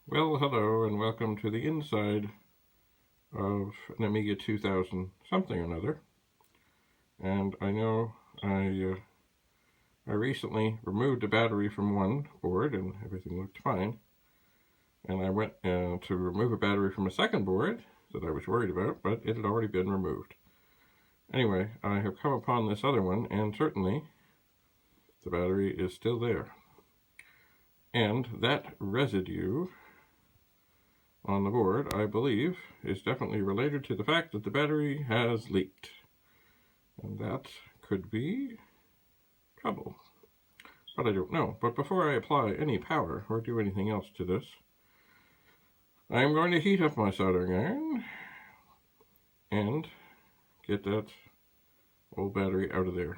Well, hello and welcome to the inside of an Amiga 2000 something or another. And I know I recently removed a battery from one board and everything looked fine. And I went to remove a battery from a second board that I was worried about, but it had already been removed. Anyway, I have come upon this other one, and certainly the battery is still there. And that residue on the board, I believe, is definitely related to the fact that the battery has leaked. And that could be trouble. But I don't know. But before I apply any power or do anything else to this, I am going to heat up my soldering iron and get that old battery out of there.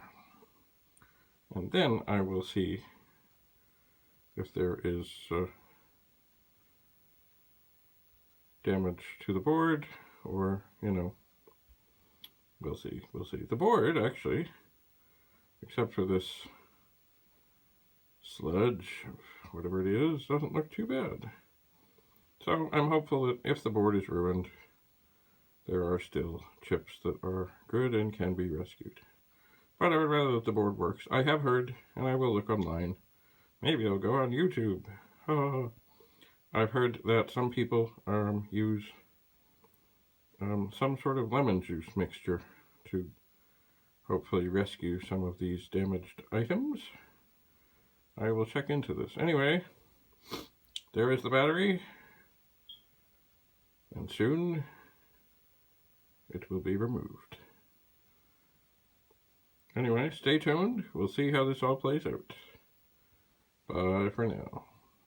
And then I will see if there is damage to the board, or, we'll see. The board, actually, except for this sludge, whatever it is, doesn't look too bad. So I'm hopeful that if the board is ruined, there are still chips that are good and can be rescued. But I would rather that the board works. I have heard, and I will look online. Maybe I'll go on YouTube. I've heard that some people use some sort of lemon juice mixture to hopefully rescue some of these damaged items. I will check into this. Anyway, there is the battery, and soon it will be removed. Anyway, stay tuned. We'll see how this all plays out. Bye for now.